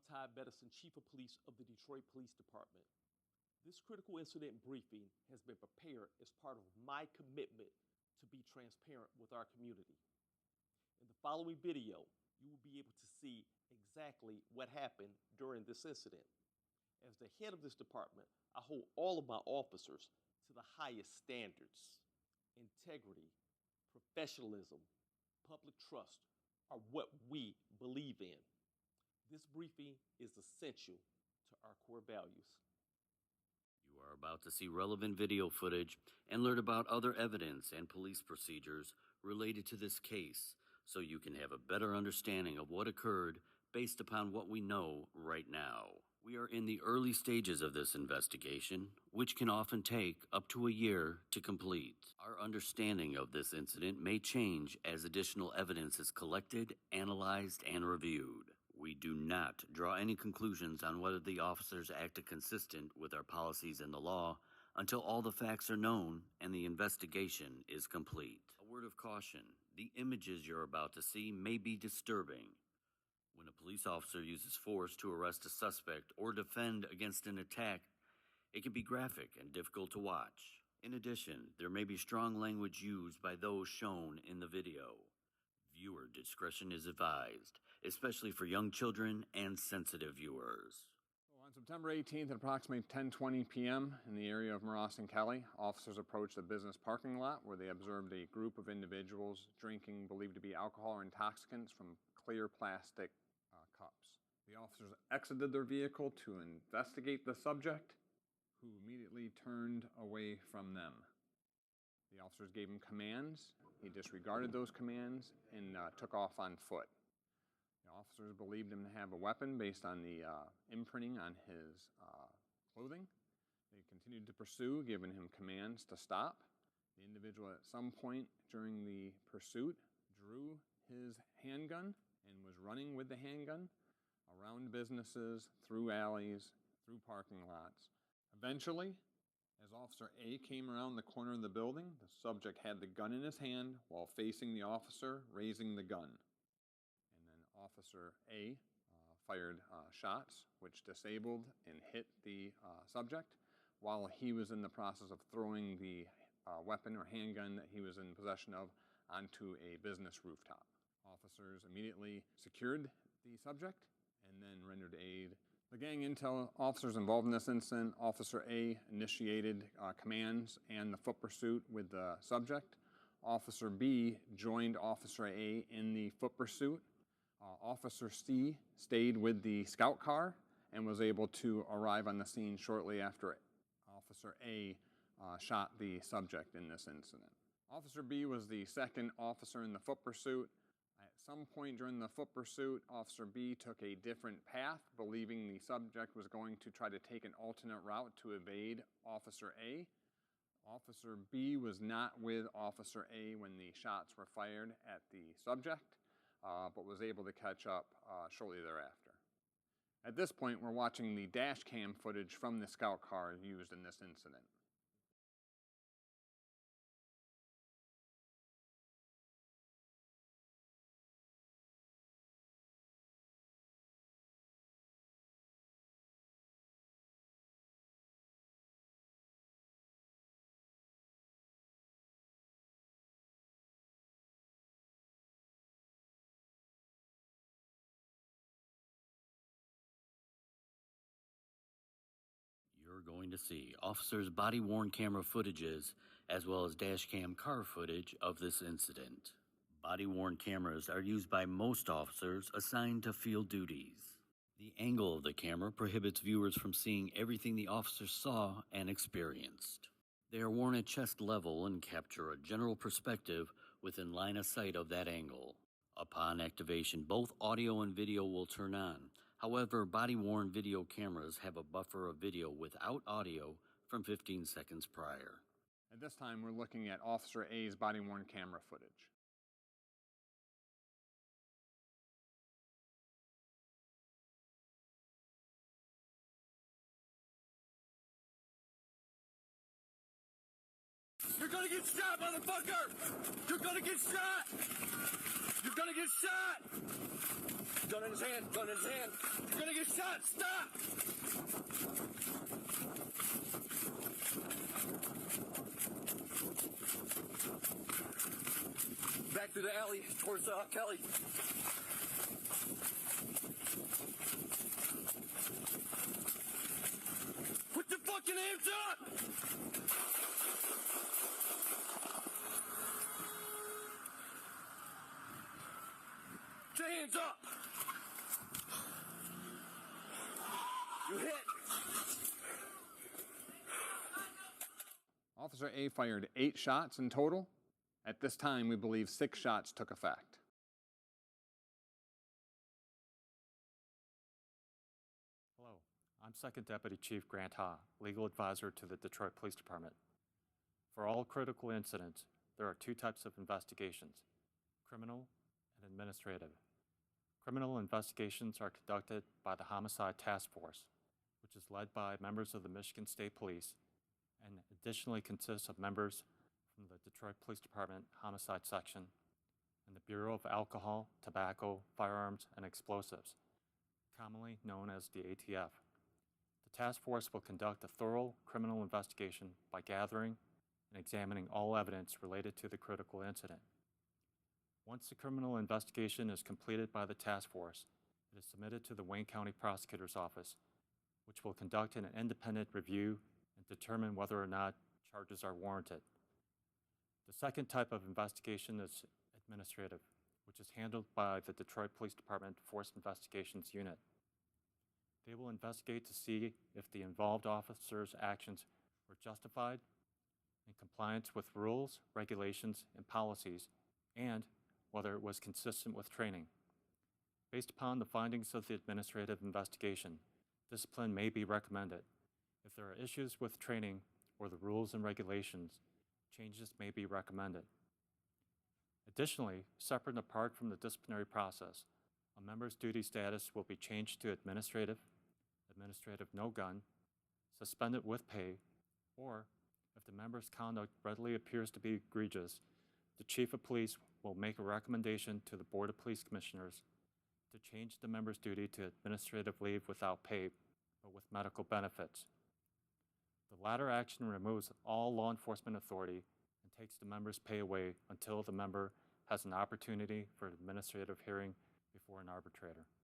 Ty Bedison, Chief of Police of the Detroit Police Department. This critical incident briefing has been prepared as part of my commitment to be transparent with our community. In the following video, you will be able to see exactly what happened during this incident. As the head of this department, I hold all of my officers to the highest standards. Integrity, professionalism, public trust are what we believe in. This briefing is essential to our core values. You are about to see relevant video footage and learn about other evidence and police procedures related to this case, so you can have a better understanding of what occurred based upon what we know right now. We are in the early stages of this investigation, which can often take up to a year to complete. Our understanding of this incident may change as additional evidence is collected, analyzed, and reviewed. We do not draw any conclusions on whether the officers acted consistent with our policies and the law until all the facts are known and the investigation is complete. A word of caution: the images you're about to see may be disturbing. When a police officer uses force to arrest a suspect or defend against an attack, it can be graphic and difficult to watch. In addition, there may be strong language used by those shown in the video. Viewer discretion is advised, especially for young children and sensitive viewers. On September 18th at approximately 10:20 p.m. in the area of Moross and Kelly, officers approached a business parking lot where they observed a group of individuals drinking believed to be alcohol or intoxicants from clear plastic cups. The officers exited their vehicle to investigate the subject, who immediately turned away from them. The officers gave him commands. He disregarded those commands and took off on foot. The officers believed him to have a weapon based on the imprinting on his clothing. They continued to pursue, giving him commands to stop. The individual at some point during the pursuit drew his handgun and was running with the handgun around businesses, through alleys, through parking lots. Eventually, as Officer A came around the corner of the building, the subject had the gun in his hand while facing the officer, raising the gun. And then Officer A fired shots, which disabled and hit the subject while he was in the process of throwing the weapon or handgun that he was in possession of onto a business rooftop. Officers immediately secured the subject and then rendered aid. The gang intel officers involved in this incident, Officer A initiated commands and the foot pursuit with the subject. Officer B joined Officer A in the foot pursuit. Officer C stayed with the scout car and was able to arrive on the scene shortly after Officer A shot the subject in this incident. Officer B was the second officer in the foot pursuit. At some point during the foot pursuit, Officer B took a different path, believing the subject was going to try to take an alternate route to evade Officer A. Officer B was not with Officer A when the shots were fired at the subject, but was able to catch up shortly thereafter. At this point, we're watching the dash cam footage from the scout car used in this incident. You're going to see officers' body-worn camera footages as well as dashcam car footage of this incident. Body-worn cameras are used by most officers assigned to field duties. The angle of the camera prohibits viewers from seeing everything the officers saw and experienced. They are worn at chest level and capture a general perspective within line of sight of that angle. Upon activation, both audio and video will turn on. However, body-worn video cameras have a buffer of video without audio from 15 seconds prior. At this time, we're looking at Officer A's body-worn camera footage. You're gonna get shot, motherfucker! You're gonna get shot! You're gonna get shot! Gun in his hand, gun in his hand. You're gonna get shot, stop! Back through the alley towards Kelly. Put your fucking hands up! Put your hands up! You hit! Officer A fired 8 shots in total. At this time, we believe 6 shots took effect. Hello, I'm Second Deputy Chief Grant Ha, Legal Advisor to the Detroit Police Department. For all critical incidents, there are 2 types of investigations: criminal and administrative. Criminal investigations are conducted by the Homicide Task Force, which is led by members of the Michigan State Police and additionally consists of members from the Detroit Police Department Homicide Section and the Bureau of Alcohol, Tobacco, Firearms, and Explosives, commonly known as the ATF. The task force will conduct a thorough criminal investigation by gathering and examining all evidence related to the critical incident. Once the criminal investigation is completed by the task force, it is submitted to the Wayne County Prosecutor's Office, which will conduct an independent review and determine whether or not charges are warranted. The second type of investigation is administrative, which is handled by the Detroit Police Department Force Investigations Unit. They will investigate to see if the involved officers' actions were justified, in compliance with rules, regulations, and policies, and whether it was consistent with training. Based upon the findings of the administrative investigation, discipline may be recommended. If there are issues with training or the rules and regulations, changes may be recommended. Additionally, separate and apart from the disciplinary process, a member's duty status will be changed to administrative no gun, suspended with pay, or if the member's conduct readily appears to be egregious, the Chief of Police will make a recommendation to the Board of Police Commissioners to change the member's duty to administrative leave without pay, but with medical benefits. The latter action removes all law enforcement authority and takes the member's pay away until the member has an opportunity for an administrative hearing before an arbitrator.